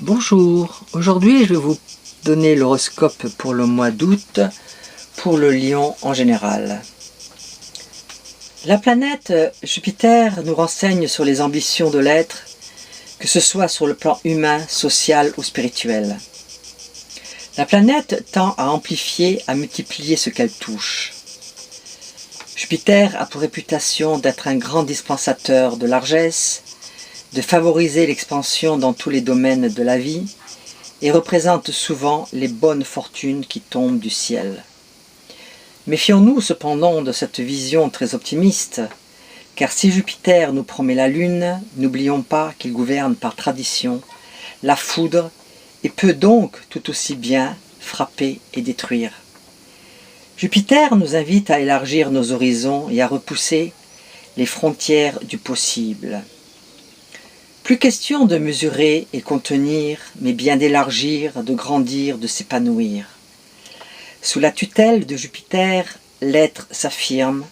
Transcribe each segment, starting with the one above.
Bonjour, aujourd'hui je vais vous donner l'horoscope pour le mois d'août pour le Lion en général. La planète Jupiter nous renseigne sur les ambitions de l'être, que ce soit sur le plan humain, social ou spirituel. La planète tend à amplifier, à multiplier ce qu'elle touche. Jupiter a pour réputation d'être un grand dispensateur de largesse, de favoriser l'expansion dans tous les domaines de la vie et représente souvent les bonnes fortunes qui tombent du ciel. Méfions-nous cependant de cette vision très optimiste, car si Jupiter nous promet la Lune, n'oublions pas qu'il gouverne par tradition la foudre et peut donc tout aussi bien frapper et détruire. Jupiter nous invite à élargir nos horizons et à repousser les frontières du possible. Plus question de mesurer et contenir, mais bien d'élargir, de grandir, de s'épanouir. Sous la tutelle de Jupiter, l'être s'affirme,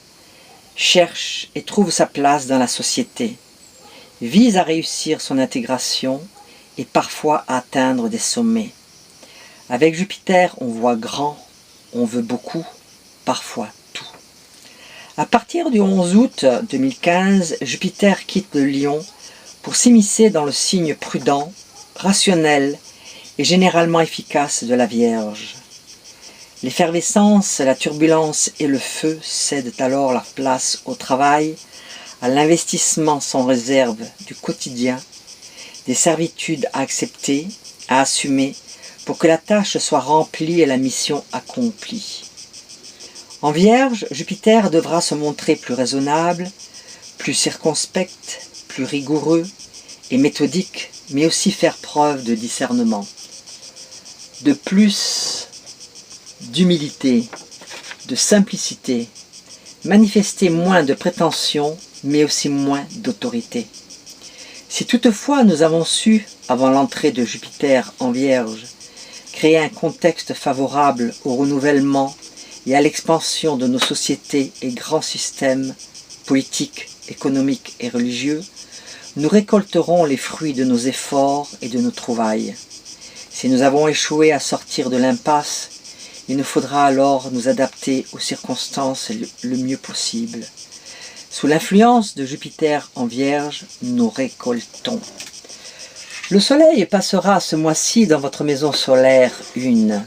cherche et trouve sa place dans la société, vise à réussir son intégration et parfois à atteindre des sommets. Avec Jupiter, on voit grand, on veut beaucoup, parfois tout. À partir du 11 août 2015, Jupiter quitte le Lion pour s'immiscer dans le signe prudent, rationnel et généralement efficace de la Vierge. L'effervescence, la turbulence et le feu cèdent alors leur place au travail, à l'investissement sans réserve du quotidien, des servitudes à accepter, à assumer, pour que la tâche soit remplie et la mission accomplie. En Vierge, Jupiter devra se montrer plus raisonnable, plus circonspect, plus rigoureux et méthodique, mais aussi faire preuve de discernement, de plus d'humilité, de simplicité, manifester moins de prétention, mais aussi moins d'autorité. Si toutefois nous avons su, avant l'entrée de Jupiter en Vierge, créer un contexte favorable au renouvellement et à l'expansion de nos sociétés et grands systèmes politiques, économiques et religieux, nous récolterons les fruits de nos efforts et de nos trouvailles. Si nous avons échoué à sortir de l'impasse, il nous faudra alors nous adapter aux circonstances le mieux possible. Sous l'influence de Jupiter en Vierge, nous récoltons. Le Soleil passera ce mois-ci dans votre maison solaire 1.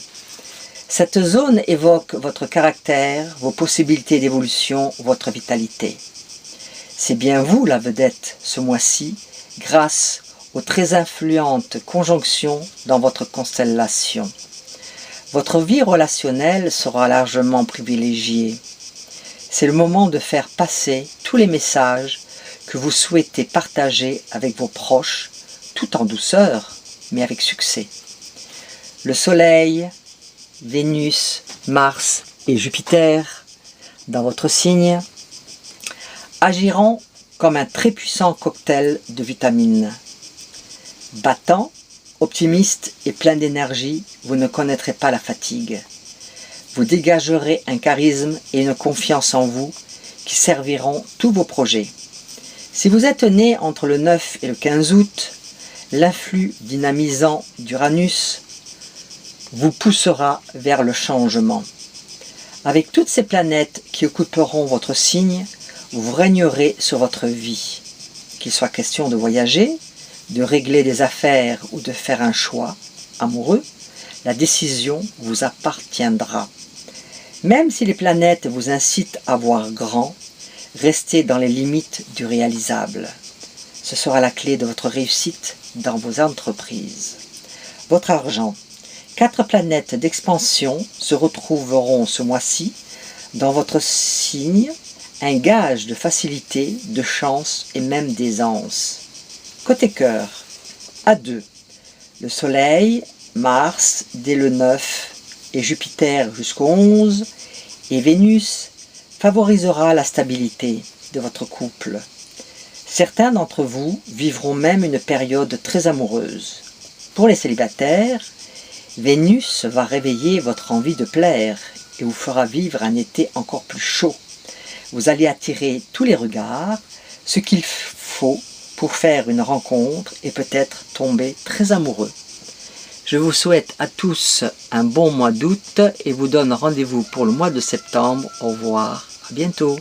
Cette zone évoque votre caractère, vos possibilités d'évolution, votre vitalité. C'est bien vous la vedette ce mois-ci, grâce aux très influentes conjonctions dans votre constellation. Votre vie relationnelle sera largement privilégiée. C'est le moment de faire passer tous les messages que vous souhaitez partager avec vos proches, tout en douceur, mais avec succès. Le Soleil, Vénus, Mars et Jupiter, dans votre signe, agiront comme un très puissant cocktail de vitamines. Battant, optimiste et plein d'énergie, vous ne connaîtrez pas la fatigue. Vous dégagerez un charisme et une confiance en vous qui serviront tous vos projets. Si vous êtes né entre le 9 et le 15 août, l'influx dynamisant d'Uranus vous poussera vers le changement. Avec toutes ces planètes qui occuperont votre signe, vous régnerez sur votre vie. Qu'il soit question de voyager, de régler des affaires ou de faire un choix amoureux, la décision vous appartiendra. Même si les planètes vous incitent à voir grand, restez dans les limites du réalisable. Ce sera la clé de votre réussite dans vos entreprises. Votre argent. 4 planètes d'expansion se retrouveront ce mois-ci dans votre signe, un gage de facilité, de chance et même d'aisance. Côté cœur, à 2, le Soleil, Mars dès le 9 et Jupiter jusqu'au 11 et Vénus favorisera la stabilité de votre couple. Certains d'entre vous vivront même une période très amoureuse. Pour les célibataires, Vénus va réveiller votre envie de plaire et vous fera vivre un été encore plus chaud. Vous allez attirer tous les regards, ce qu'il faut pour faire une rencontre et peut-être tomber très amoureux. Je vous souhaite à tous un bon mois d'août et vous donne rendez-vous pour le mois de septembre. Au revoir, à bientôt.